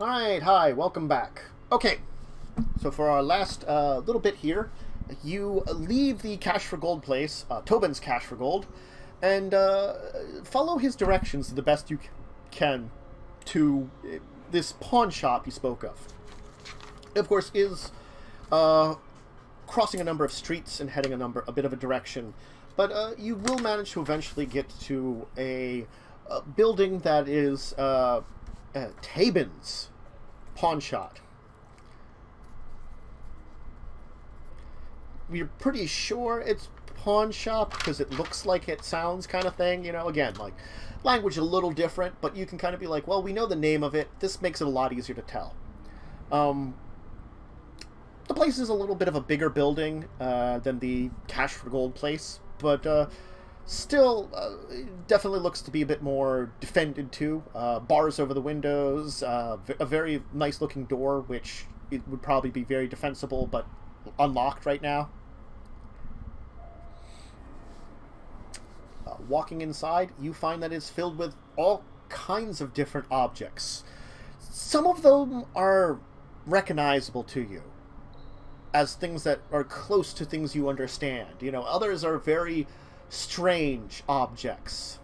Alright, hi, welcome back. Okay, so for our last little bit here, you leave the Cash for Gold place, Tobin's Cash for Gold, and follow his directions the best you can to this pawn shop you spoke of. It, of course, is crossing a number of streets and heading a bit of a direction, but you will manage to eventually get to a building that is Tabin's pawn shop. You're pretty sure it's pawn shop because it looks like it sounds kind of thing, you know, again, like language a little different, but you can kind of be like, well, we know the name of it. This makes it a lot easier to tell. The place is a little bit of a bigger building than the Cash for Gold place, but still definitely looks to be a bit more defended too. Bars over the windows, a very nice looking door, which it would probably be very defensible, but unlocked right now. Walking inside, you find that it's filled with all kinds of different objects. Some of them are recognizable to you as things that are close to things you understand. You know, others are very strange objects.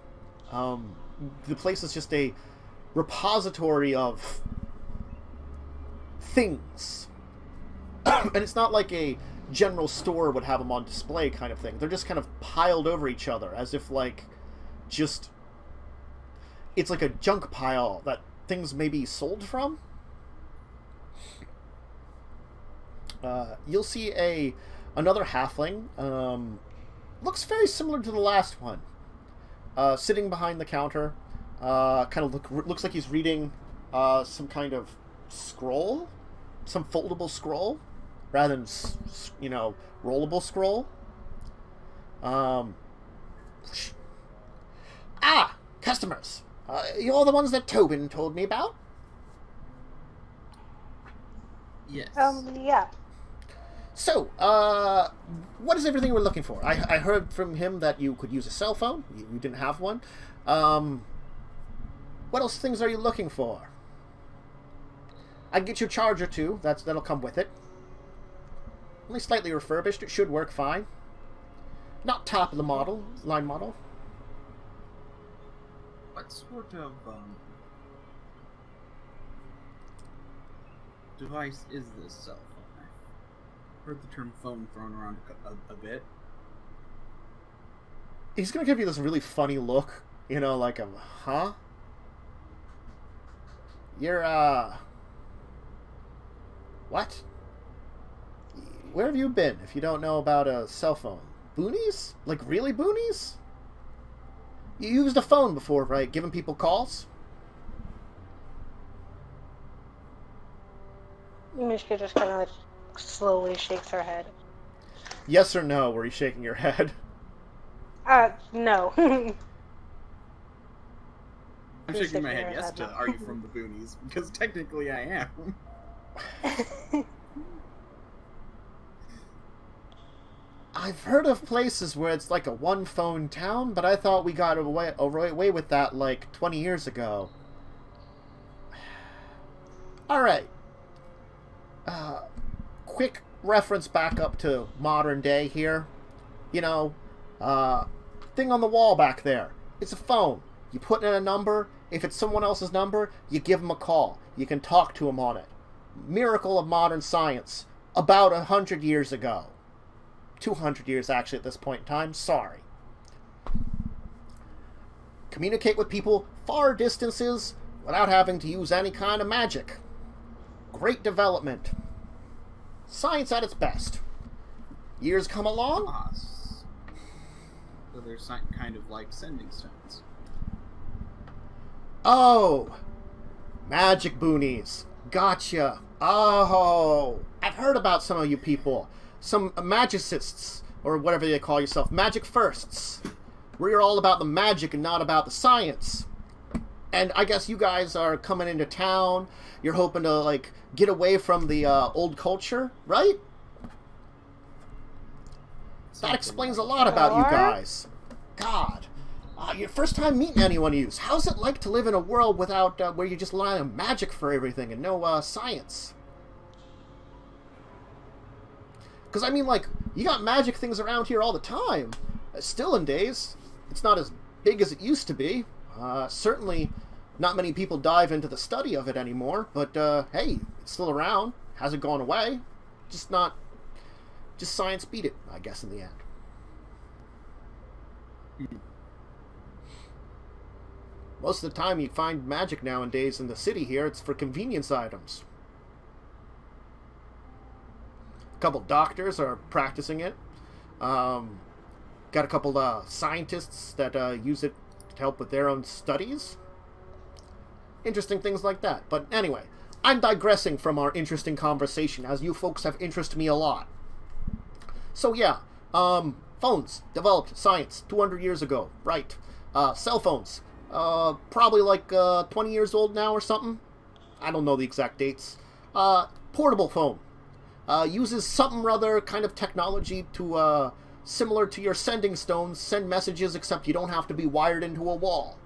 The place is just a repository of things. And it's not like a general store would have them on display kind of thing. They're just kind of piled over each other as if like just it's like a junk pile that things may be sold from. You'll see another halfling. Looks very similar to the last one. Sitting behind the counter. Kind of looks like he's reading some kind of scroll. Some foldable scroll. Rather than, you know, rollable scroll. Customers. You're the ones that Tobin told me about? Yes. Yeah. So, what is everything we're looking for? I heard from him that you could use a cell phone. You didn't have one. What else things are you looking for? I can get you a charger, too. That'll come with it. Only slightly refurbished. It should work fine. Not top of the line model. What sort of device is this cell phone? I've heard the term phone thrown around a bit. He's gonna give you this really funny look, you know, like a huh? You're what? Where have you been if you don't know about a cell phone? Boonies? Like really boonies? You used a phone before, right? Giving people calls? Mishka just kind of like slowly shakes her head. Yes or no? Were you shaking your head? No. I'm shaking my head yes to Are You From the Boonies? Because technically I am. I've heard of places where it's like a one-phone town, but I thought we got away with that like 20 years ago. Alright. Quick reference back up to modern day here. You know, thing on the wall back there. It's a phone. You put in a number. If it's someone else's number, you give them a call. You can talk to them on it. Miracle of modern science. About 100 years ago. 200 years, actually, at this point in time. Sorry. Communicate with people far distances without having to use any kind of magic. Great development. Science at its best. Years come along. So there's kind of like sending stones. Oh! Magic boonies. Gotcha. Oh! I've heard about some of you people. Some magicists, or whatever they call yourself, magic firsts. We're all about the magic and not about the science. And I guess you guys are coming into town. You're hoping to, like, get away from the old culture, right? That explains a lot about you guys. God. Your first time meeting anyone you use. How's it like to live in a world without where you just rely on magic for everything and no science? Because, I mean, like, you got magic things around here all the time. Still in days. It's not as big as it used to be. Certainly not many people dive into the study of it anymore. But, hey, it's still around. Hasn't gone away. Just science beat it, I guess, in the end. Most of the time you find magic nowadays in the city here, it's for convenience items. A couple doctors are practicing it. Got a couple scientists that use it to help with their own studies. Interesting things like that. But anyway, I'm digressing from our interesting conversation, as you folks have interested me a lot. So yeah, phones developed science 200 years ago, right? Cell phones. Probably like 20 years old now or something. I don't know the exact dates. Portable phone. Uses something or other kind of technology to, similar to your sending stones, send messages, except you don't have to be wired into a wall.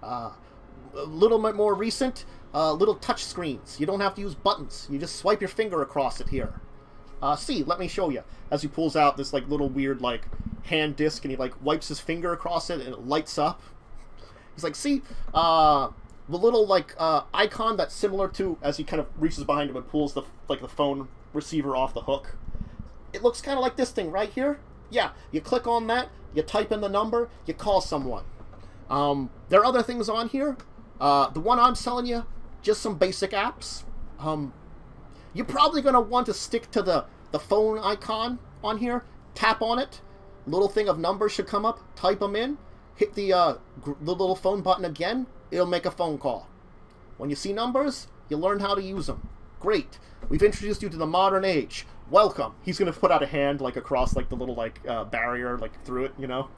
A little bit more recent, little touch screens. You don't have to use buttons. You just swipe your finger across it here. See, let me show you. As he pulls out this, like, little weird, like, hand disc, and he, like, wipes his finger across it, and it lights up. He's like, see, the little, like, icon that's similar to, as he kind of reaches behind him and pulls the, like, the phone receiver off the hook. It looks kind of like this thing right here. Yeah, you click on that, you type in the number, you call someone. There are other things on here. The one I'm selling you, just some basic apps. You're probably going to want to stick to the phone icon on here. Tap on it. Little thing of numbers should come up. Type them in. Hit the little phone button again. It'll make a phone call. When you see numbers, you learn how to use them. Great. We've introduced you to the modern age. Welcome. He's going to put out a hand like across like the little like barrier like through it, you know.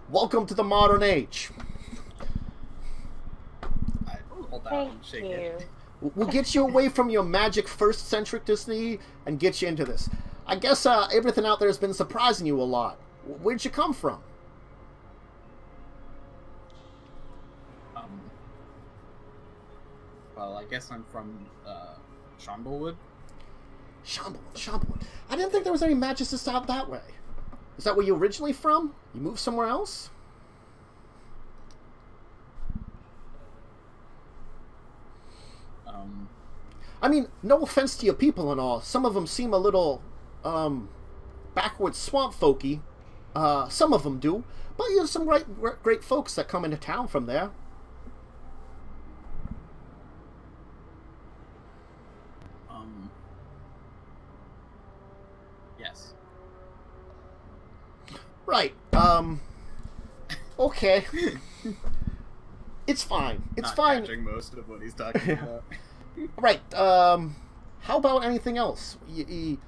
Welcome to the modern age. I hold that and shake it. We'll get you away from your magic first centricity and get you into this. I guess everything out there has been surprising you a lot. Where'd you come from? Well, I guess I'm from Shamblewood. Shamblewood. I didn't think there was any magicists out that way. Is that where you originally from? You moved somewhere else? I mean, no offense to your people and all. Some of them seem a little, backwoods swamp folky. Some of them do. But you have some great folks that come into town from there. Yes. Right. Okay. It's fine. It's Not fine. catching most of what he's talking about. Right. How about anything else? You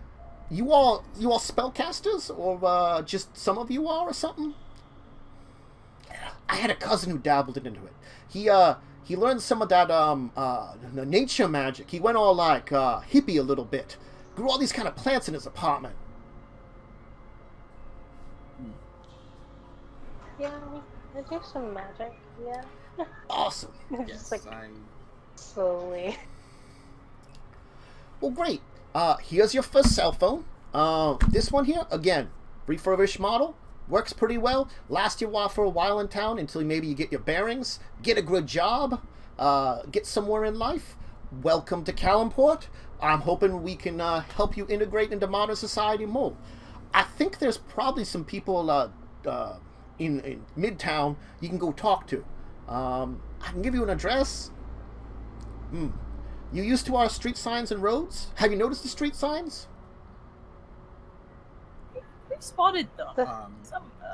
all spellcasters, or just some of you are, or something? I had a cousin who dabbled into it. He learned some of that nature magic. He went all like hippie a little bit. Grew all these kind of plants in his apartment. Yeah, I do some magic, yeah. Awesome. Yes, Just like I'm... slowly. Well, great. Here's your first cell phone. This one here, again, refurbished model. Works pretty well. Lasts you for a while in town until maybe you get your bearings, get a good job, get somewhere in life. Welcome to Calimport. I'm hoping we can help you integrate into modern society more. I think there's probably some people in Midtown you can go talk to. I can give you an address. You used to our street signs and roads? Have you noticed the street signs? We've spotted them.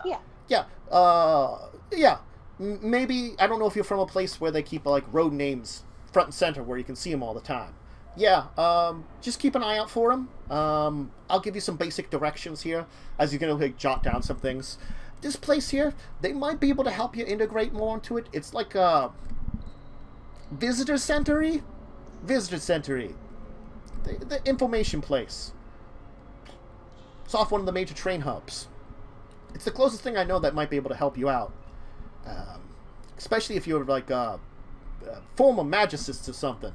Yeah. Yeah. Maybe, I don't know if you're from a place where they keep like road names front and center where you can see them all the time. Yeah, just keep an eye out for them. I'll give you some basic directions here as you're going to like, jot down some things. This place here, they might be able to help you integrate more into it. It's like a visitor center-y. The information place. It's off one of the major train hubs. It's the closest thing I know that might be able to help you out. Especially if you're like a former magicist or something.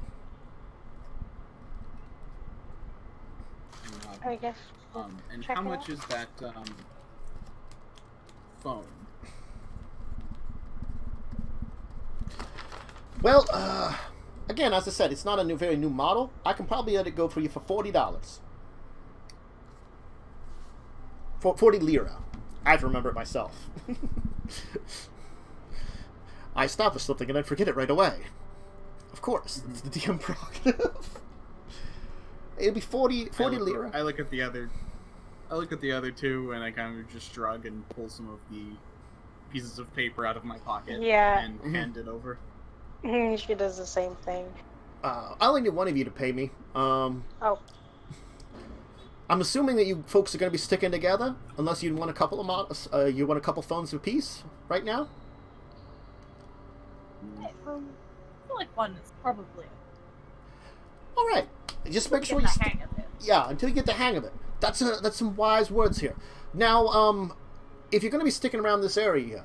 I guess. And check how it much out. is that phone? Well, again, as I said, it's not a very new model. I can probably let it go for you for $40. For 40 lira. I have to remember it myself. I establish something and I forget it right away. Of course, it's the DM prerogative. It'll be 40 lira. I look at the other two, and I kind of just shrug and pull some of the pieces of paper out of my pocket. Yeah. And hand it over. She does the same thing. I only need one of you to pay me. Oh. I'm assuming that you folks are going to be sticking together, unless you want a couple of you want a couple phones apiece right now. I feel like one is probably. All right, just make sure you Get the hang of it. yeah, until you get the hang of it. That's some wise words here. Now, if you're going to be sticking around this area,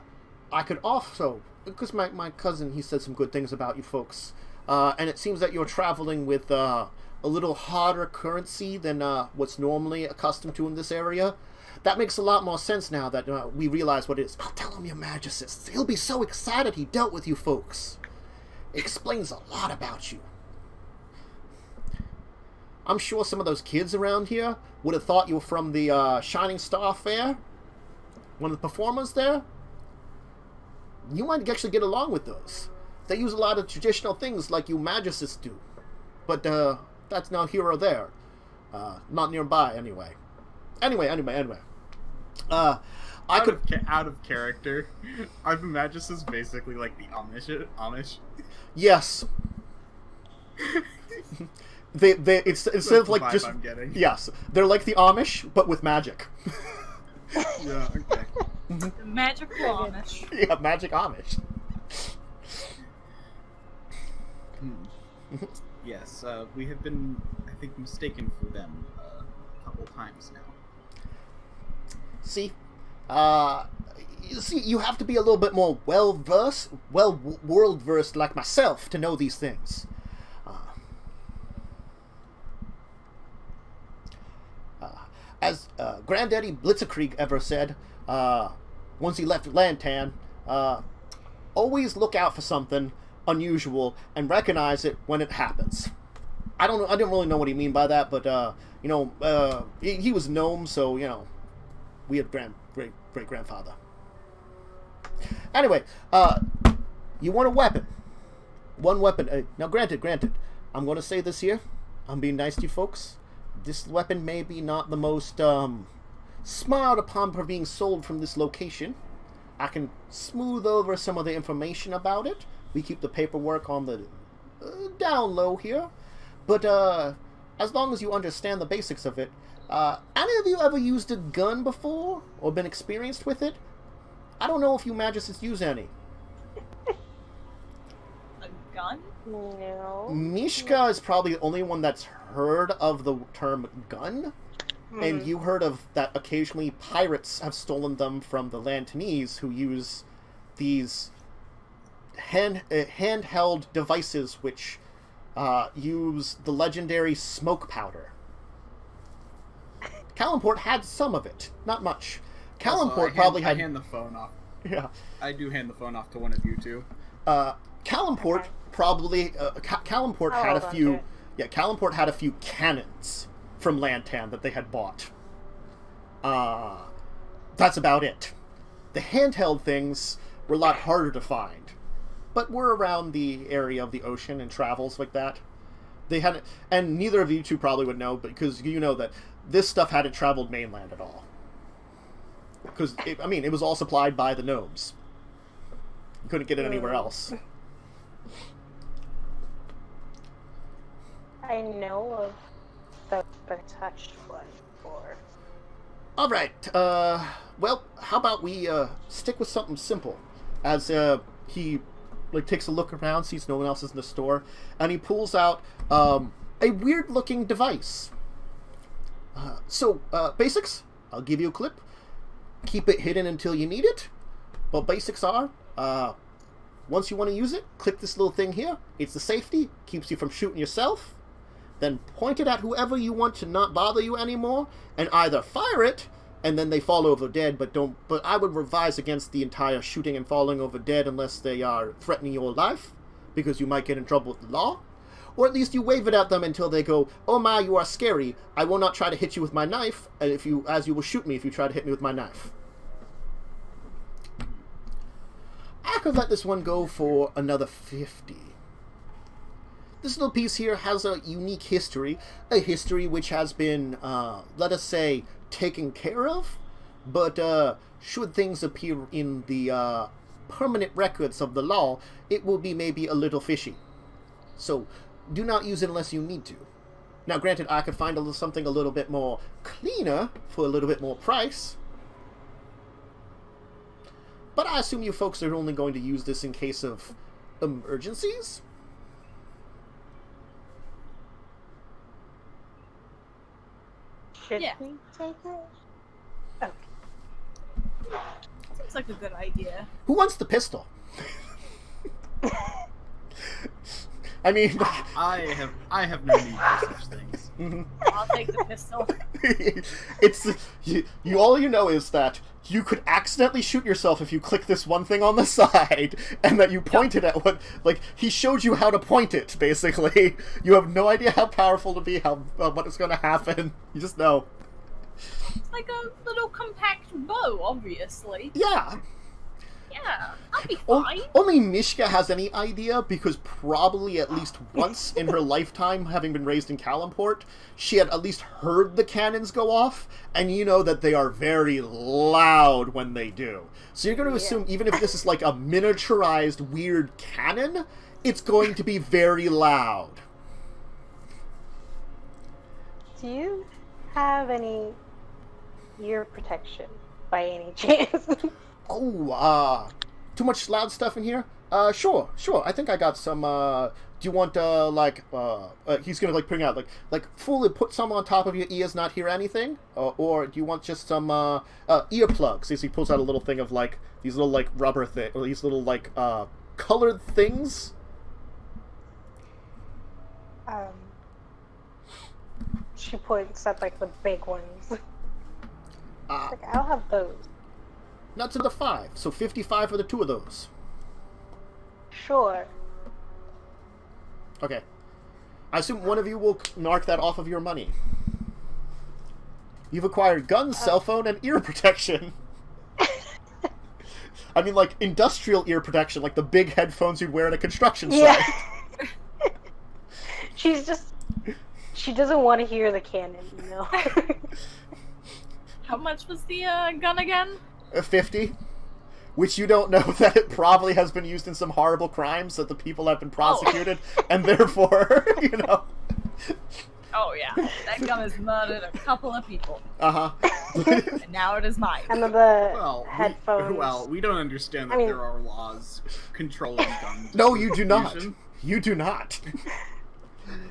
I could also, because my cousin, he said some good things about you folks, and it seems that you're traveling with a little harder currency than what's normally accustomed to in this area. That makes a lot more sense now that we realize what it is. I'll tell him you're magicists. He'll be so excited he dealt with you folks. It explains a lot about you. I'm sure some of those kids around here would have thought you were from the Shining Star Fair. One of the performers there. You might actually get along with those. They use a lot of traditional things like you magicists do. But that's now here or there. Not nearby, anyway. Anyway. Out of character. Are the magicists basically like the Amish? Yes. It's instead of like just I'm getting. yes, they're like the Amish but with magic. Yeah. Okay. The magical Amish. Yeah, magic Amish. Yes, we have been, I think, mistaken for them a couple times now. See, you have to be a little bit more world versed like myself to know these things. As Granddaddy Blitzkrieg ever said, once he left Lantan, always look out for something unusual and recognize it when it happens. I don't really know what he mean by that, but he was gnome, so we had great grandfather. Anyway, you want a weapon? One weapon. Now, granted, I'm going to say this here. I'm being nice to you folks. This weapon may be not the most smiled upon for being sold from this location. I can smooth over some of the information about it. We keep the paperwork on the down low here. But as long as you understand the basics of it, any of you ever used a gun before or been experienced with it? I don't know if you magicists use any. A gun? No. Mishka is probably the only one that's heard of the term gun. And you heard of that occasionally pirates have stolen them from the Lantanese, who use these handheld devices which use the legendary smoke powder. Calimport had some of it, not much. Calimport probably had. I hand the phone off. Yeah. I do hand the phone off to one of you two. Calimport probably. Calimport I'll had a hold on few. to it. Yeah, Calimport had a few cannons from Lantan that they had bought. That's about it. The handheld things were a lot harder to find, but we're around the area of the ocean and travels like that. They hadn't, and neither of you two probably would know, because you know that this stuff hadn't traveled mainland at all. Because it was all supplied by the gnomes. You couldn't get it anywhere else. I know of the touched one before. All right. Well, how about we stick with something simple? As he takes a look around, sees no one else is in the store, and he pulls out a weird-looking device. So, basics. I'll give you a clip. keep it hidden until you need it. But basics are, once you want to use it, click this little thing here. It's the safety, keeps you from shooting yourself. Then point it at whoever you want to not bother you anymore, and either fire it, and then they fall over dead, but I would advise against the entire shooting and falling over dead unless they are threatening your life, because you might get in trouble with the law. Or at least you wave it at them until they go, "Oh my, you are scary. I will not try to hit you with my knife, as you will shoot me if you try to hit me with my knife." I could let this one go for another 50. This little piece here has a unique history, a history which has been, let us say, taken care of, but should things appear in the permanent records of the law, it will be maybe a little fishy. So, do not use it unless you need to. Now, granted, I could find something a little bit more cleaner for a little bit more price, but I assume you folks are only going to use this in case of emergencies? Should Yeah. we take it? Okay. Seems like a good idea. Who wants the pistol? I mean, I have no need for such things. I'll take the pistol. it's all you know is that you could accidentally shoot yourself if you click this one thing on the side, and that you point it at what, like, he showed you how to point it, basically. You have no idea how powerful to be, what is going to happen. You just know. It's like a little compact bow, obviously. Yeah. Yeah, I'll be fine. Only Mishka has any idea, because probably at least once in her lifetime, having been raised in Calimport, she had at least heard the cannons go off, and you know that they are very loud when they do. So you're going to assume, even if this is like a miniaturized weird cannon, it's going to be very loud. Do you have any ear protection by any chance? Oh, too much loud stuff in here? Sure. I think I got some, do you want, he's gonna, like, bring out, like, fully put some on top of your ears, not hear anything? Or do you want just some, earplugs? As he pulls out a little thing of, like, these little, like, rubber thing, or these little, like, colored things? She points at, like, the big ones. Like, I'll have those. Not to the 5, so 55 for the 2 of those. Sure. Okay. I assume one of you will mark that off of your money. You've acquired guns, cell phone, and ear protection. I mean, like, industrial ear protection, like the big headphones you'd wear at a construction site. She's just... She doesn't want to hear the cannon, you know? How much was the gun again? 50, which you don't know that it probably has been used in some horrible crimes that the people have been prosecuted, and therefore, you know. Oh yeah, that gun has murdered a couple of people. Uh-huh. And now it is mine. And then the Well, headphones. we don't understand that there are laws controlling guns. No, you do not. Distribution. You do not.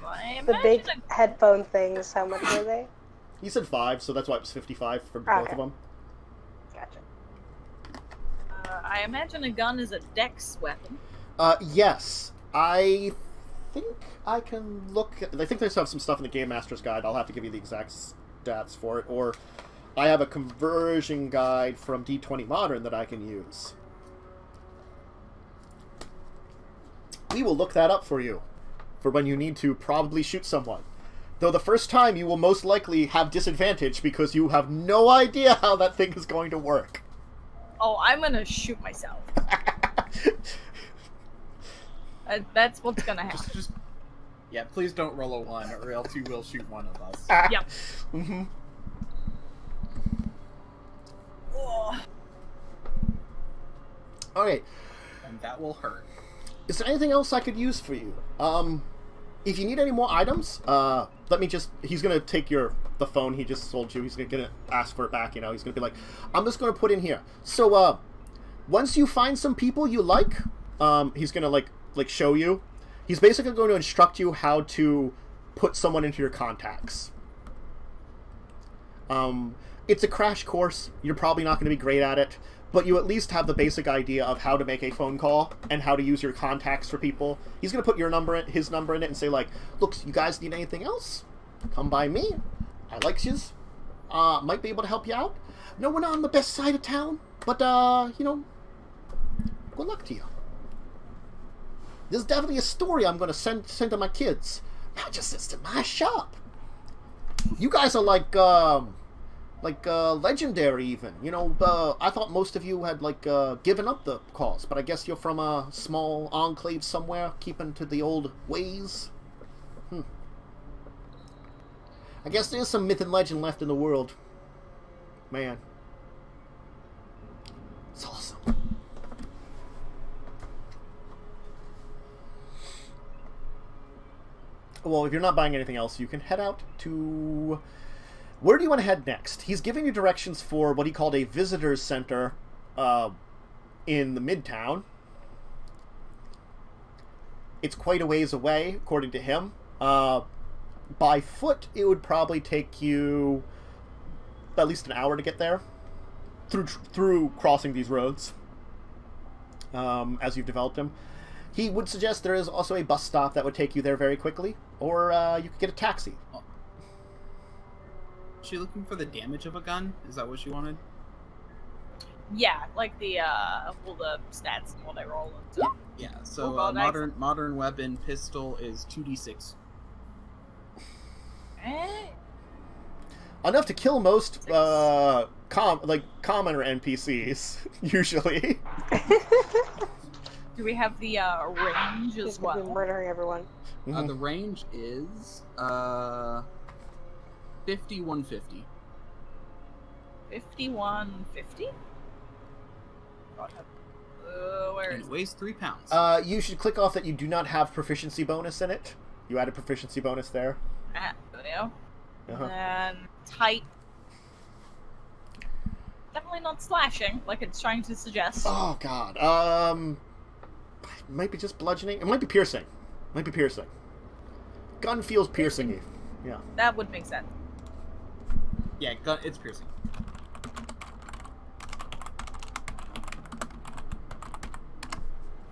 I The big imagine headphone things, how much were they? He said 5, so that's why it was 55 for both Okay. of them. Gotcha. I imagine a gun is a dex weapon. Yes. I think I can look... I think there's some stuff in the Game Master's Guide. I'll have to give you the exact stats for it. Or I have a conversion guide from D20 Modern that I can use. We will look that up for you. For when you need to probably shoot someone. Though the first time you will most likely have disadvantage because you have no idea how that thing is going to work. Oh, I'm gonna shoot myself. That's what's gonna happen. Yeah, please don't roll a 1, or else you will shoot one of us. Yep. Mm-hmm. Oh. Alright. And that will hurt. Is there anything else I could use for you? If you need any more items, let me just... He's gonna take the phone he just sold you. He's gonna ask for it back, you know. He's gonna be like, I'm just gonna put in here. So, once you find some people you like, he's gonna, like show you. He's basically going to instruct you how to put someone into your contacts. It's a crash course. You're probably not going to be great at it, but you at least have the basic idea of how to make a phone call and how to use your contacts for people. He's going to put his number in it and say, like, look, you guys need anything else? Come by me. I like yous. Might be able to help you out. No, we're not on the best side of town, but, good luck to you. There's definitely a story I'm going to send to my kids. Not just it's to my shop. You guys are like legendary even. I thought most of you had, given up the cause, but I guess you're from a small enclave somewhere, keeping to the old ways. I guess there's some myth and legend left in the world. Man. It's awesome. Well, if you're not buying anything else, you can head out to... Where do you want to head next? He's giving you directions for what he called a visitor's center in the Midtown. It's quite a ways away, according to him. By foot, it would probably take you at least an hour to get there through crossing these roads as you've developed them. He would suggest there is also a bus stop that would take you there very quickly, or you could get a taxi. Is she looking for the damage of a gun? Is that what she wanted? Yeah, like the stats and what I roll and stuff. Yeah, so modern weapon pistol is 2d6. Enough to kill most commoner NPCs, usually. Do we have the range as He's well? murdering everyone. Mm-hmm. The range is 50, 150. 50, 150? Where And is it weighs 3 pounds. You should click off that you do not have proficiency bonus in it. You added proficiency bonus there. yeah. Uh-huh. And type. Definitely not slashing, like it's trying to suggest. Oh, God. It might be just bludgeoning. It might be piercing. Gun feels piercing-y. Yeah. That would make sense. Yeah, it's piercing.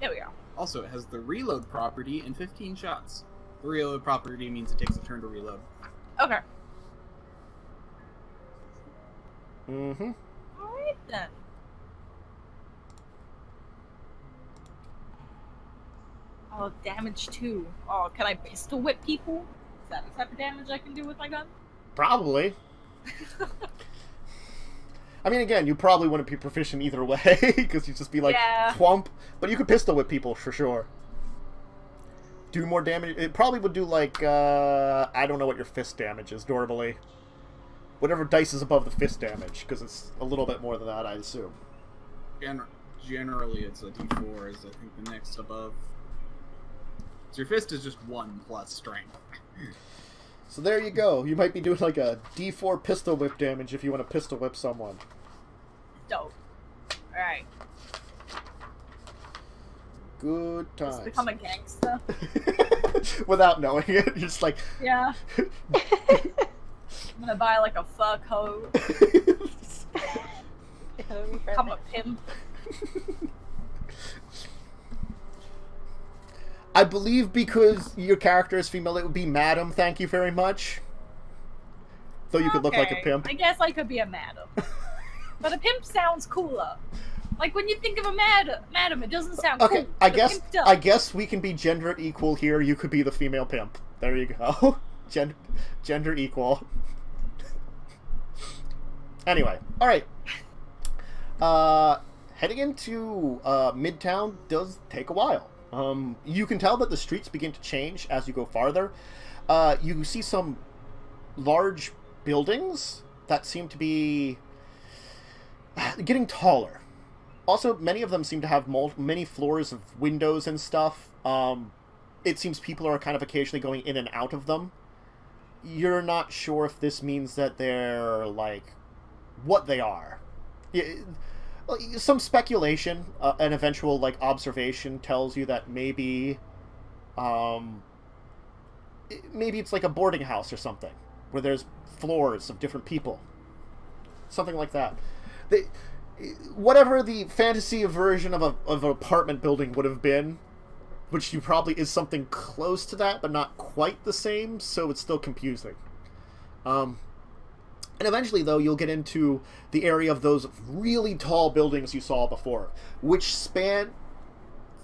There we go. Also, it has the reload property and 15 shots. The reload property means it takes a turn to reload. Okay. Mm-hmm. Alright then. Oh, damage 2. Oh, can I pistol whip people? Is that the type of damage I can do with my gun? Probably. I mean, again, you probably wouldn't be proficient either way, because you'd just be like, thwomp. But you could pistol whip people, for sure. Do more damage. It probably would do, like, I don't know what your fist damage is, normally. Whatever dice is above the fist damage, because it's a little bit more than that, I assume. Generally, it's a d4, is I think the next above. So your fist is just 1 plus strength. So there you go. You might be doing like a d4 pistol whip damage if you want to pistol whip someone. Dope. Alright. Good times. Just become a gangster. Without knowing it. You're just like... Yeah. I'm gonna buy like a fur coat. Become a pimp. I believe because your character is female, it would be Madam, thank you very much. Though you could look like a pimp. I guess I could be a madam. But a pimp sounds cooler. Like when you think of a madam, it doesn't sound cool. I guess we can be gender equal here. You could be the female pimp. There you go. Gender equal. Anyway, alright. Heading into Midtown does take a while. You can tell that the streets begin to change as you go farther. You see some large buildings that seem to be getting taller. Also, many of them seem to have many floors of windows and stuff. It seems people are kind of occasionally going in and out of them. You're not sure if this means that they're, like, what they are. Some speculation, an eventual, like, observation tells you that maybe it's like a boarding house or something, where there's floors of different people. something like that. Whatever the fantasy version of an apartment building would have been, which you probably is something close to that, but not quite the same, so it's still confusing. And eventually, though, you'll get into the area of those really tall buildings you saw before, which span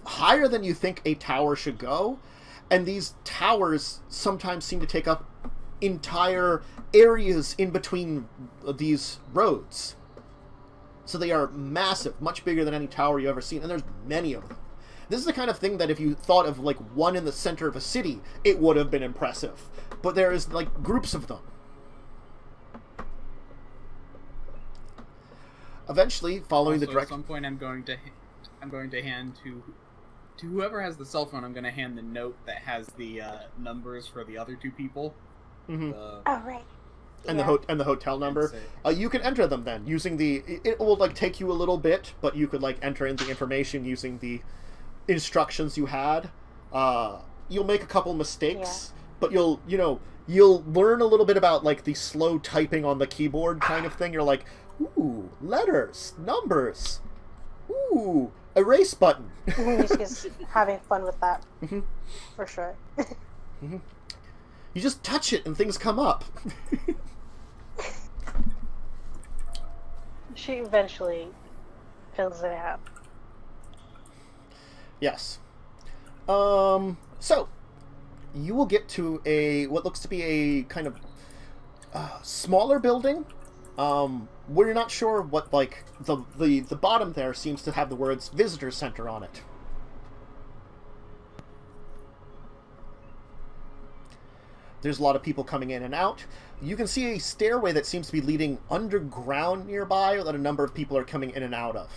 higher than you think a tower should go, and these towers sometimes seem to take up entire areas in between these roads. So they are massive, much bigger than any tower you've ever seen, and there's many of them. This is the kind of thing that if you thought of, like, one in the center of a city, it would have been impressive. But there is, like, groups of them. Eventually, following also, the direct... At some point, I'm going to hand to whoever has the cell phone. I'm going to hand the note that has the numbers for the other two people. Mm-hmm. Oh, right. And the hotel number. You can enter them then using the. It will like take you a little bit, but you could like enter in the information using the instructions you had. You'll make a couple mistakes, but you'll learn a little bit about like the slow typing on the keyboard kind of thing. You're like, ooh, letters, numbers, ooh, erase button. He's having fun with that, for sure. Mm-hmm. You just touch it and things come up. She eventually fills it out. Yes. So, you will get to what looks to be a kind of smaller building. We're not sure what, like, the bottom there seems to have the words Visitor Center on it. There's a lot of people coming in and out. You can see a stairway that seems to be leading underground nearby that a number of people are coming in and out of.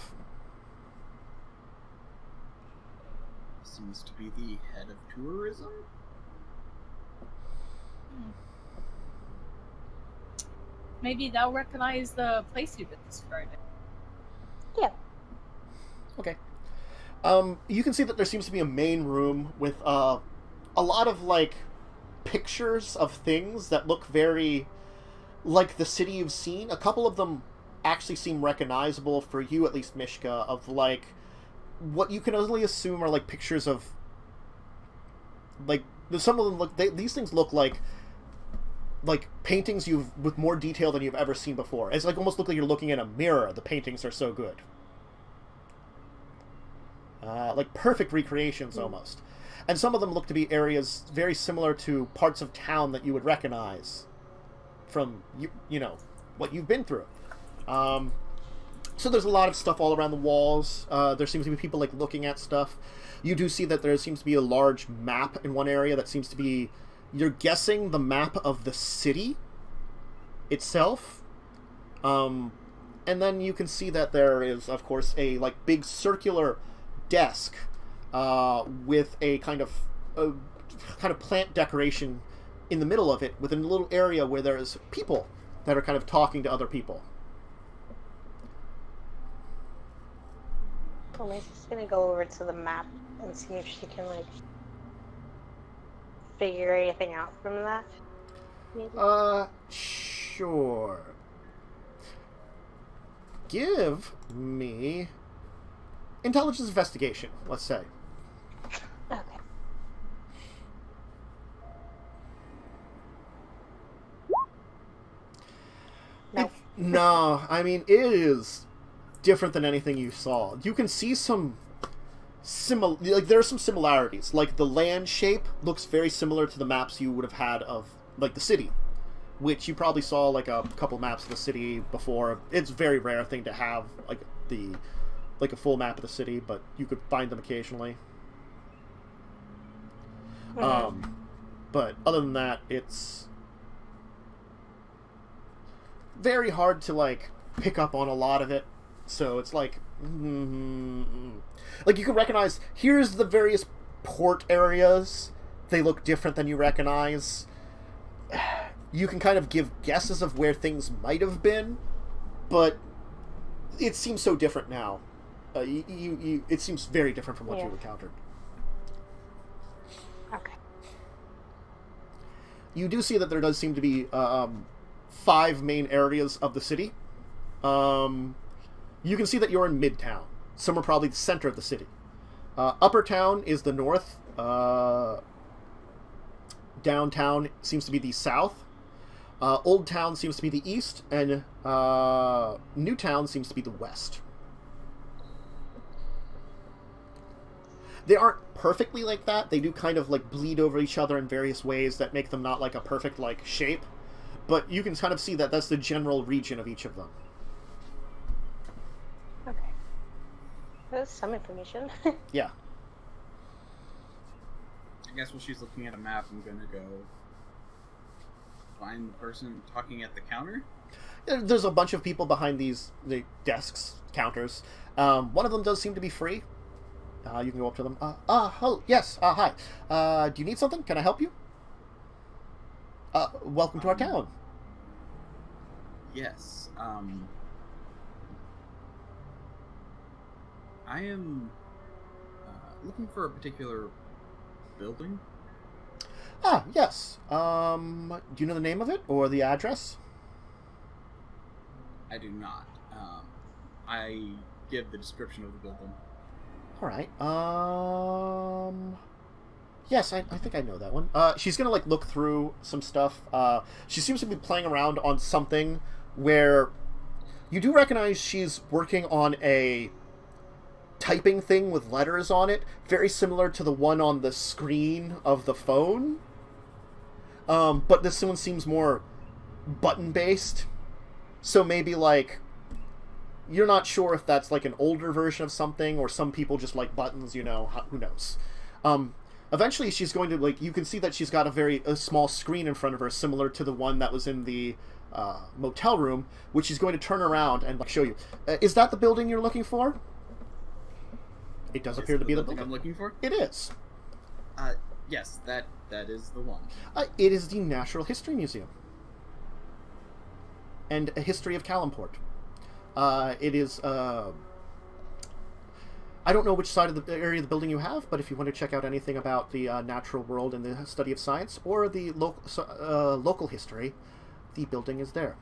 Seems to be the head of tourism. Maybe they'll recognize the place you've been describing. Yeah. Okay. You can see that there seems to be a main room with a lot of, like, pictures of things that look very like the city you've seen. A couple of them actually seem recognizable for you, at least, Mishka, of like what you can only assume are like pictures of like some of them look these things look like paintings with more detail than you've ever seen before. It's like almost look like you're looking in a mirror. The paintings are so good. Like perfect recreations almost. And some of them look to be areas very similar to parts of town that you would recognize from, you know, what you've been through. So there's a lot of stuff all around the walls. There seems to be people, like, looking at stuff. You do see that there seems to be a large map in one area that seems to be, you're guessing, the map of the city itself. And then you can see that there is, of course, a, like, big circular desk with a kind of plant decoration in the middle of it, within a little area where there's people that are kind of talking to other people. Well, Macy's gonna go over to the map and see if she can like figure anything out from that. Maybe? Sure. Give me intelligence investigation, let's say. Okay. No. No, I mean, it is different than anything you saw. You can see some there are some similarities. Like, the land shape looks very similar to the maps you would have had of, like, the city, which you probably saw, like, a couple maps of the city before. It's a very rare thing to have, like, a full map of the city, but you could find them occasionally. But other than that, it's very hard to, like, pick up on a lot of it. So it's like, like, you can recognize, here's the various port areas. They look different than you recognize. You can kind of give guesses of where things might have been, but it seems so different now. It seems very different from what you encountered. Okay. You do see that there does seem to be 5 main areas of the city. you can see that you're in Midtown. Somewhere probably the center of the city. Upper Town is the north. Downtown seems to be the south. Old Town seems to be the east. And New Town seems to be the west. They aren't perfectly like that. They do kind of like bleed over each other in various ways that make them not like a perfect like shape. But you can kind of see that that's the general region of each of them. Okay. That's some information. Yeah. I guess while she's looking at a map, I'm gonna go find the person talking at the counter. There's a bunch of people behind the desks, counters. One of them does seem to be free. You can go up to them. Hello, yes, hi. Do you need something? Can I help you? Welcome to our town. Yes, I am looking for a particular building. Yes. Do you know the name of it or the address? I do not. I give the description of the building. All right. Yes, I think I know that one. She's gonna like look through some stuff. She seems to be playing around on something where you do recognize she's working on a typing thing with letters on it, very similar to the one on the screen of the phone. But this one seems more button-based. So maybe, like, you're not sure if that's, like, an older version of something, or some people just like buttons, you know, who knows. Eventually she's going to, like, you can see that she's got a small screen in front of her, similar to the one that was in the motel room, which she's going to turn around and, like, show you. Is that the building you're looking for? It does appear to be the building I'm looking for. It is. Yes, that is the one. It is the Natural History Museum and a history of Calimport. It is. I don't know which side of the area of the building you have, but if you want to check out anything about the natural world and the study of science, or the local history, the building is there.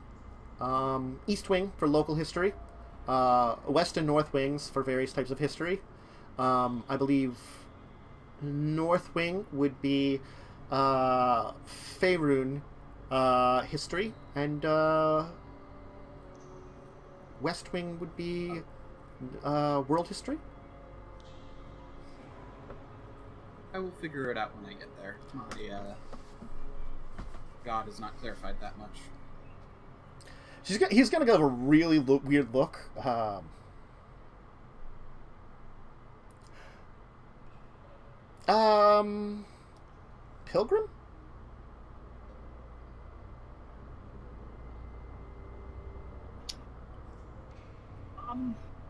East Wing for local history, West and North Wings for various types of history. I believe North Wing would be Faerun history, and West Wing would be world history. I will figure it out when I get there. My God has not clarified that much. He's gonna give a really weird look. Pilgrim?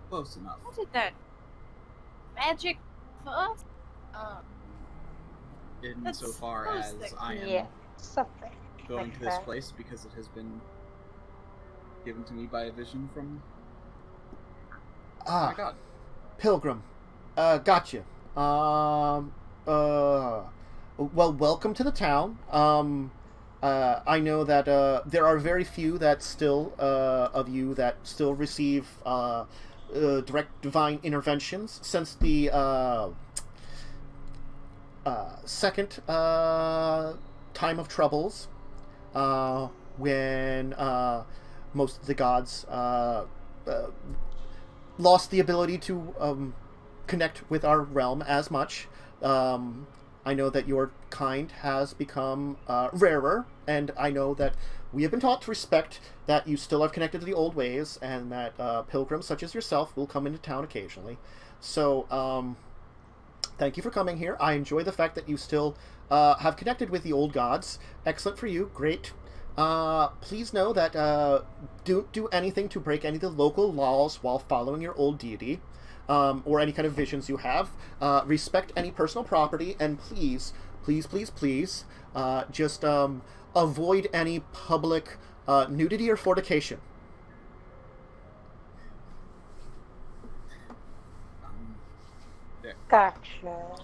Close enough. What did that magic for us? Insofar as I am something going like to this that. place because it has been given to me by a vision from my God. Pilgrim. Gotcha. Well, welcome to the town. I know that there are very few that still of you that still receive direct divine interventions since the second time of troubles, when most of the gods lost the ability to connect with our realm as much. I know that your kind has become rarer, and I know that we have been taught to respect that you still have connected to the old ways, and that pilgrims such as yourself will come into town occasionally. So, thank you for coming here. I enjoy the fact that you still have connected with the old gods. Excellent for you. Great. Please know that don't do anything to break any of the local laws while following your old deity. Or any kind of visions you have. Respect any personal property, and please, just avoid any public nudity or fornication. Gotcha.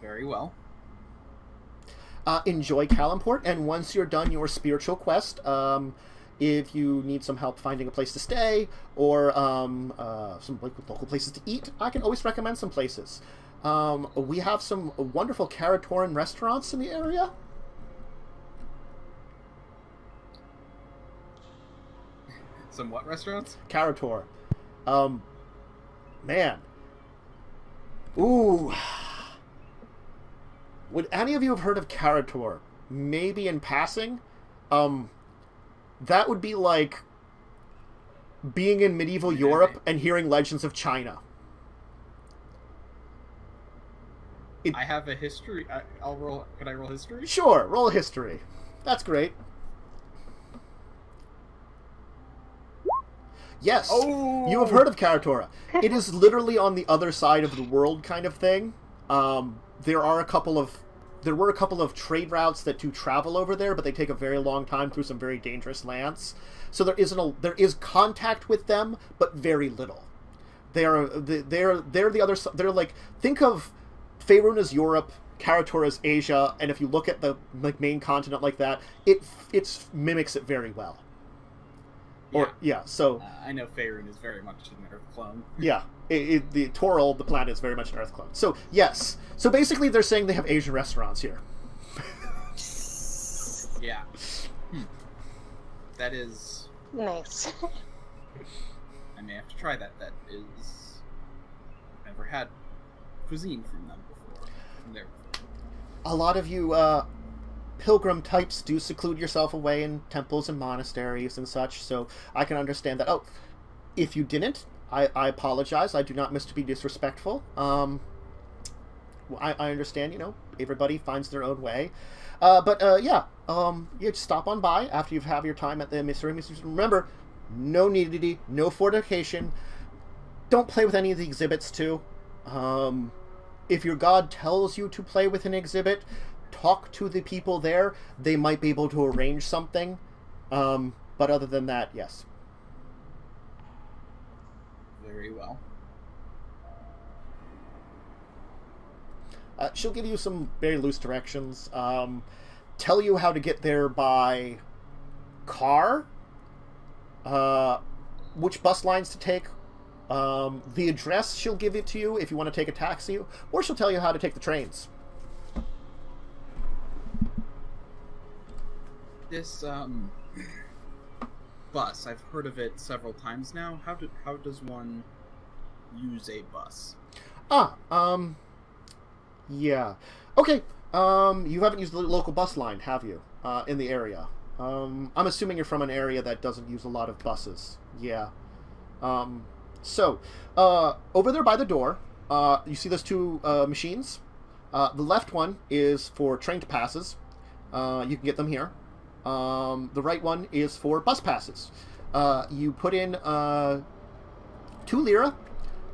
Very well. Enjoy Calimport, and once you're done your spiritual quest, if you need some help finding a place to stay or some local places to eat, I can always recommend some places. We have some wonderful Caratoran restaurants in the area. Some what restaurants? Carator. Man. Ooh. Would any of you have heard of Carator? Maybe in passing? That would be like being in medieval Europe and hearing legends of China. I have a history. I'll roll. Could I roll history? Sure, roll history. That's great. Yes, Oh! you have heard of Caratora. It is literally on the other side of the world, kind of thing. There were a couple of trade routes that do travel over there, but they take a very long time through some very dangerous lands. So there is contact with them, but very little. They're the other. They're like, think of Faerun as Europe, Carator as Asia, and if you look at the main continent like that, it mimics it very well. So I know Faerun is very much an Earth clone. Yeah, the Toril, the planet, is very much an Earth clone. So yes, so basically they're saying they have Asian restaurants here. Yeah, that is nice. I may have to try that. That is, I've never had cuisine from them before. From there. A lot of you pilgrim types do seclude yourself away in temples and monasteries and such, so I can understand that. Oh, if you didn't, I apologize. I do not miss to be disrespectful. I understand, everybody finds their own way. You just stop on by after you've had your time at the mystery. Remember, no nudity, no fornication. Don't play with any of the exhibits, too. If your god tells you to play with an exhibit, talk to the people there. They might be able to arrange something. But other than that, yes. Very well. She'll give you some very loose directions. Tell you how to get there by car. Which bus lines to take. The address, she'll give it to you if you want to take a taxi. Or she'll tell you how to take the trains. This bus, I've heard of it several times now. How does one use a bus? Yeah. Okay. You haven't used the local bus line, have you? In the area. I'm assuming you're from an area that doesn't use a lot of buses. Yeah. So, over there by the door, you see those two machines. The left one is for train passes. You can get them here. The right one is for bus passes. You put in 2 lira,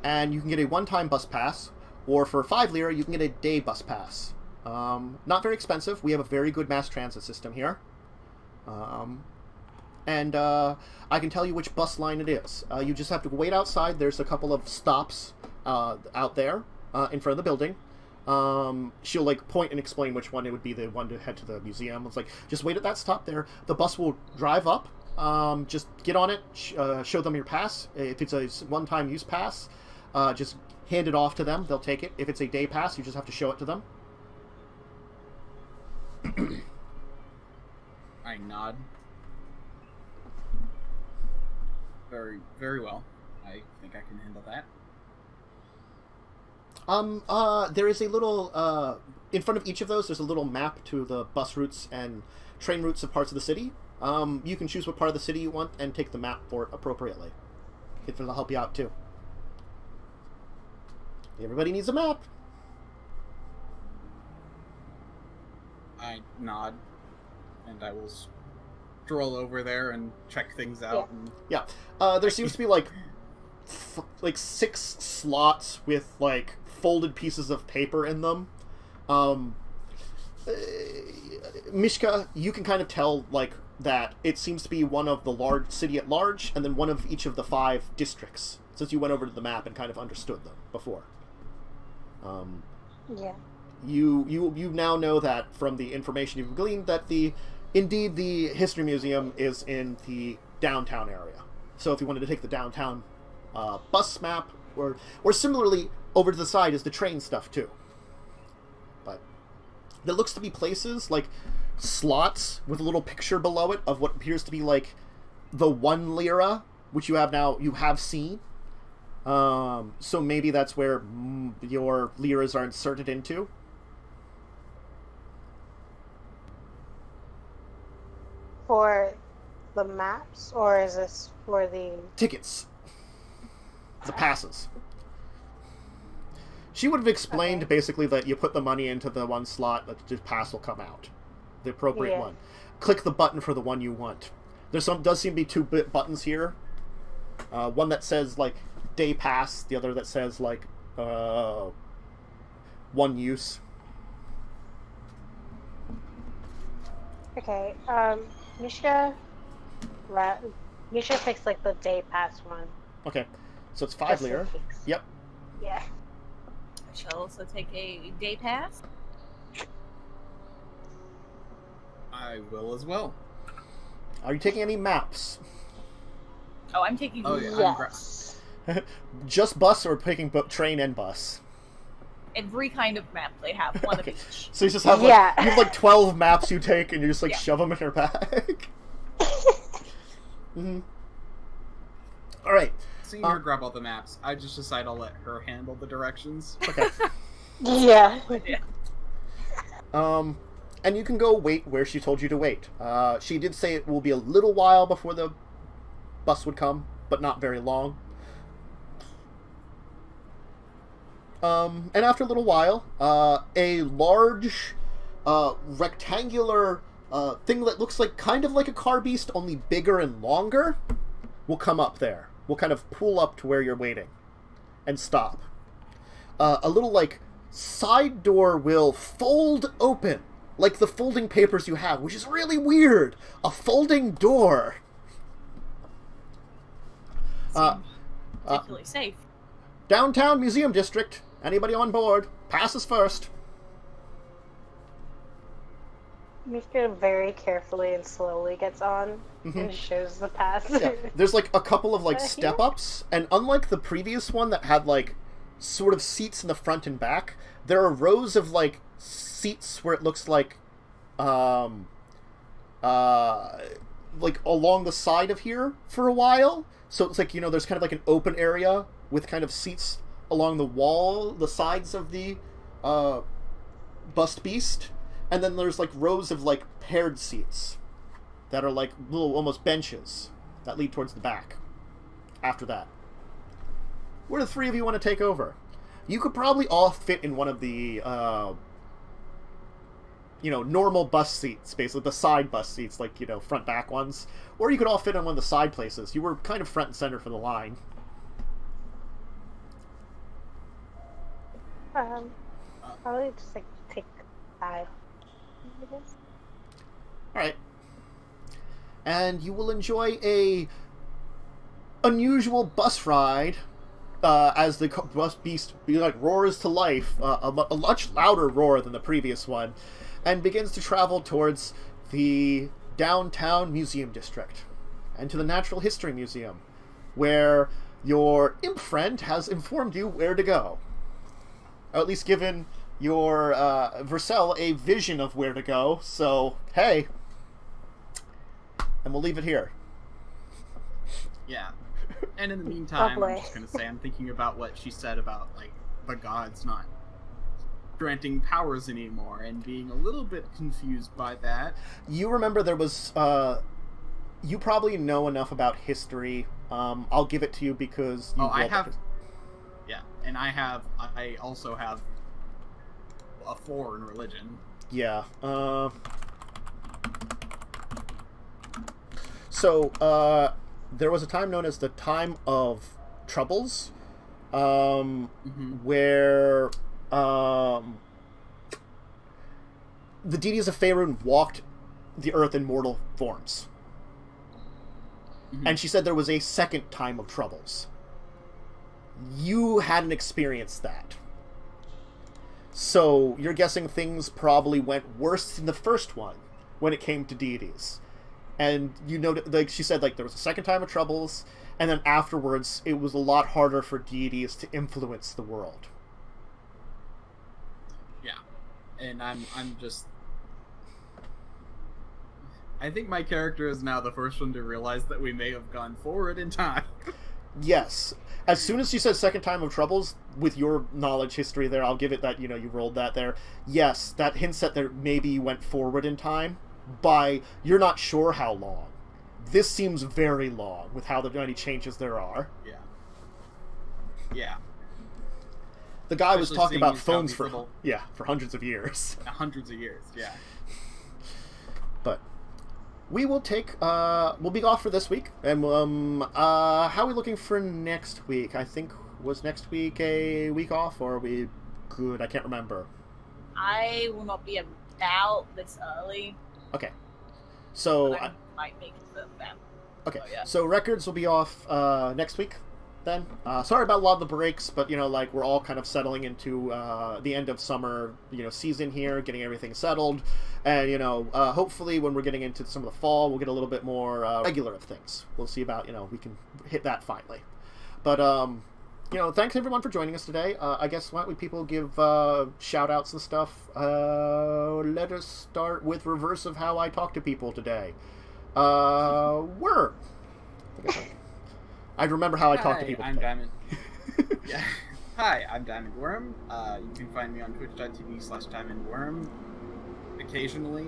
and you can get a one-time bus pass, or for 5 lira, you can get a day bus pass. Not very expensive. We have a very good mass transit system here. I can tell you which bus line it is. You just have to wait outside. There's a couple of stops out there in front of the building. She'll point and explain which one it would be the one to head to the museum. It's like, just wait at that stop there. The bus will drive up. Just get on it, show them your pass. If it's a one-time use pass, just hand it off to them. They'll take it. If it's a day pass, you just have to show it to them. I nod. Very, very well. I think I can handle that. There is a little, in front of each of those, there's a little map to the bus routes and train routes of parts of the city. You can choose what part of the city you want and take the map for it appropriately. It'll help you out, too. Everybody needs a map. I nod, and I will stroll over there and check things out. Yeah. There seems to be, like 6 slots with, folded pieces of paper in them. Mishka, you can kind of tell, that it seems to be one of the large city at large, and then one of each of the 5 districts, since you went over to the map and kind of understood them before. Yeah. You now know that from the information you've gleaned that the Indeed, the History Museum is in the downtown area. So if you wanted to take the downtown bus map, or similarly, over to the side is the train stuff too. But there looks to be places, like slots with a little picture below it of what appears to be like the 1 lira, which you have seen. So maybe that's where your liras are inserted into. For the maps, or is this for the tickets? The passes. She would have explained basically that you put the money into the one slot, that the pass will come out. The appropriate one. Click the button for the one you want. Does seem to be 2 buttons here. One that says like day pass, the other that says like one use. Okay, you should fix like the day pass one. Okay, so it's 5 lira. Yep. Yeah. I shall also take a day pass. I will as well. Are you taking any maps? Oh, I'm taking. Oh yeah. Yes. Just bus, or picking train and bus? Every kind of map they have, one of each. So you just have like you have like 12 maps you take, and you just like shove them in your bag. Mm-hmm. All right. Seeing her grab all the maps, I just decide I'll let her handle the directions. Okay. Yeah. And you can go wait where she told you to wait. She did say it will be a little while before the bus would come, but not very long. And after a little while, a large, rectangular thing that looks like kind of like a car beast, only bigger and longer, will come up there. Will kind of pull up to where you're waiting and stop. A little, like, side door will fold open, like the folding papers you have, which is really weird. A folding door. Particularly safe. Downtown Museum District. Anybody on board? Passes first. Mika very carefully and slowly gets on and shows the pass. Yeah. There's like a couple of like step ups, and unlike the previous one that had like sort of seats in the front and back, there are rows of like seats where it looks like along the side of here for a while. So it's like, there's kind of like an open area with kind of seats along the wall, the sides of the bust beast. And then there's like rows of like paired seats that are like little almost benches that lead towards the back. After that, where do the 3 of you want to take over? You could probably all fit in one of the normal bus seats, basically the side bus seats, like front back ones, or you could all fit on one of the side places. You were kind of front and center for the line. Probably just like take 5. Alright. And you will enjoy a unusual bus ride as the bus beast roars to life, a much louder roar than the previous one, and begins to travel towards the downtown museum district and to the Natural History Museum, where your imp friend has informed you where to go. Or at least given your Vercel a vision of where to go, so hey. And we'll leave it here. Yeah. And in the meantime, I'm just gonna say I'm thinking about what she said about like the gods not granting powers anymore, and being a little bit confused by that. You remember there was you probably know enough about history. I'll give it to you because you I have yeah, and I also have a 4 in religion. Yeah. So, there was a time known as the Time of Troubles, where the deities of Faerun walked the earth in mortal forms. And she said there was a second Time of Troubles. You hadn't experienced that. So, you're guessing things probably went worse than the first one. when it came to deities. And you know, like she said, like there was a second time of troubles, and then afterwards it was a lot harder for deities to influence the world. Yeah, and I'm just. I think my character is now the first one to realize that we may have gone forward in time. Yes. As soon as you said second time of troubles, with your knowledge history there, I'll give it that, you rolled that there. Yes, that hints at that maybe you went forward in time by, you're not sure how long. This seems very long with how many changes there are. Yeah. Yeah. The guy was talking about phones for hundreds of years. Hundreds of years, yeah. But we will take, we'll be off for this week, and how are we looking for next week? I think, was next week a week off, or are we good? I can't remember. I will not be about this early. Okay. So I might make it for that. Okay, Oh, yeah. So records will be off next week, then. Sorry about a lot of the breaks, but, like, we're all kind of settling into the end of summer, season here, getting everything settled. And, hopefully when we're getting into some of the fall, we'll get a little bit more regular of things. We'll see about, we can hit that finally. But, thanks everyone for joining us today. I guess why don't we people give shout-outs and stuff. Let us start with reverse of how I talk to people today. Worm. I remember how I talk to people. I'm Diamond. Yeah. Hi, I'm Diamond Worm. You can find me on twitch.tv/DiamondWorm. Occasionally,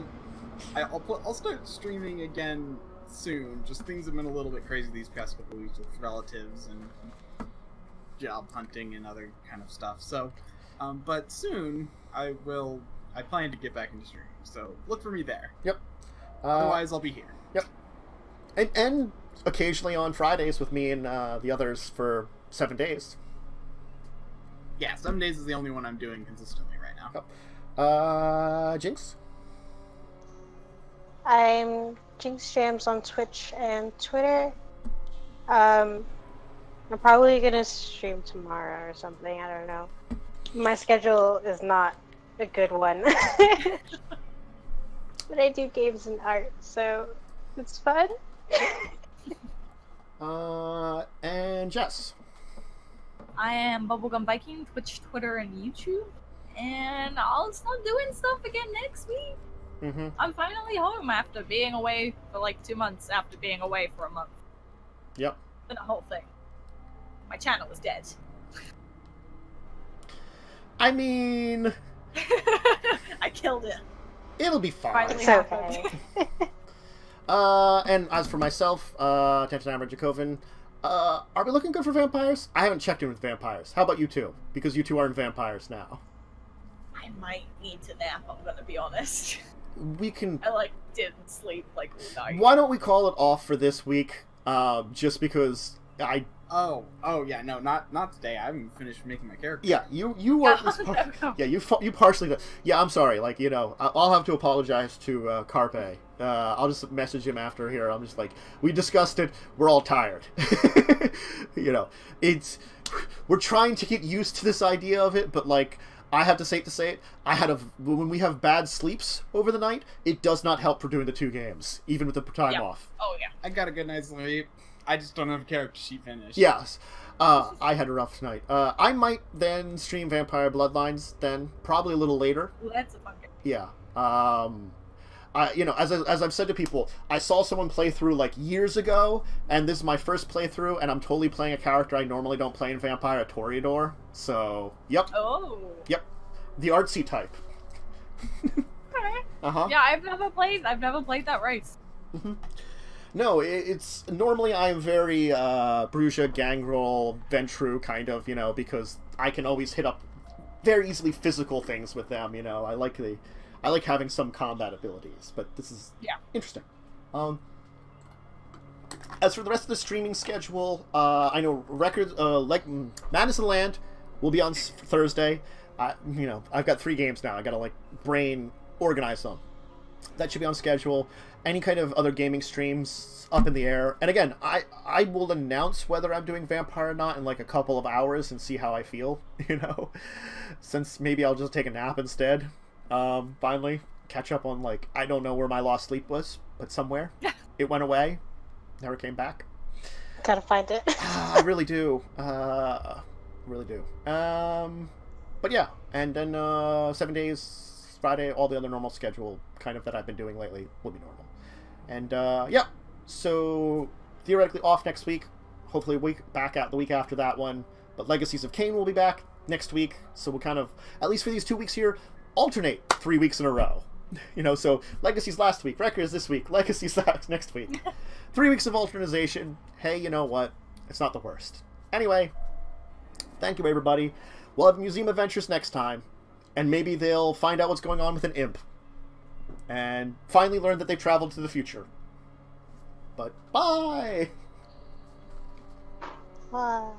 I'll start streaming again soon. Just things have been a little bit crazy these past couple weeks with relatives and job hunting and other kind of stuff. So, but soon I plan to get back into streaming. So look for me there. Yep. Otherwise, I'll be here. Yep. And occasionally on Fridays with me and the others for 7 days. Yeah, 7 days is the only one I'm doing consistently right now. Yep. Jinx? I'm Jinx Jams on Twitch and Twitter. I'm probably gonna stream tomorrow or something, I don't know. My schedule is not a good one. But I do games and art, so it's fun. And Jess? I am Bubblegum Viking, Twitch, Twitter, and YouTube. And I'll start doing stuff again next week. Mm-hmm. I'm finally home after being away for like 2 months after being away for a month. Yep. And the whole thing. My channel was dead. I mean... I killed it. It'll be fine. Finally It's happened. okay. And as for myself, Attention I'm Dracovin, are we looking good for vampires? I haven't checked in with vampires. How about you two? Because you two aren't vampires now. I might need to nap, I'm gonna be honest. We can... I didn't sleep all night. Why don't we call it off for this week? Just because I... Oh yeah, no, not today. I haven't finished making my character. Yeah, you weren't... Yeah, you partially... Yeah, I'm sorry. I'll have to apologize to Carpe. I'll just message him after here. I'm just like, we discussed it. We're all tired. It's... We're trying to get used to this idea of it, but, I have to say it, when we have bad sleeps over the night, it does not help for doing the 2 games, even with the time off. Oh, yeah. I got a good night's sleep. I just don't have a character sheet finished. Yes. I had a rough night. I might then stream Vampire Bloodlines then, probably a little later. Ooh, that's a fun game. Yeah. As I've said to people, I saw someone play through years ago, and this is my first playthrough, and I'm totally playing a character I normally don't play in Vampire, a Toreador. So, yep. Oh. Yep. The artsy type. Okay. Uh-huh. Yeah, I've never played that race. Mm-hmm. No, it's normally I'm very Bruja, Gangrel, Ventru kind of, because I can always hit up very easily physical things with them, I like having some combat abilities, but this is interesting. As for the rest of the streaming schedule, I know records Madness of the Land will be on Thursday. I've got 3 games now. I gotta brain organize them. That should be on schedule. Any kind of other gaming streams up in the air. And again, I will announce whether I'm doing Vampire or not in a couple of hours and see how I feel, since maybe I'll just take a nap instead. Finally. catch up on, like, I don't know where my lost sleep was, but somewhere. It went away. Never came back. Gotta find it. I really do. Really do. But yeah, and then 7 days, Friday, all the other normal schedule kind of that I've been doing lately will be normal. And yeah, so theoretically off next week. Hopefully a week back out the week after that one. But Legacies of Kain will be back next week. So we'll kind of, at least for these 2 weeks here, alternate 3 weeks in a row. You know, so Legacies last week, Records this week, Legacies next week. 3 weeks of alternization. Hey, you know what? It's not the worst. Anyway, thank you, everybody. We'll have museum adventures next time, and maybe they'll find out what's going on with an imp, and finally learn that they traveled to the future. But bye! Bye.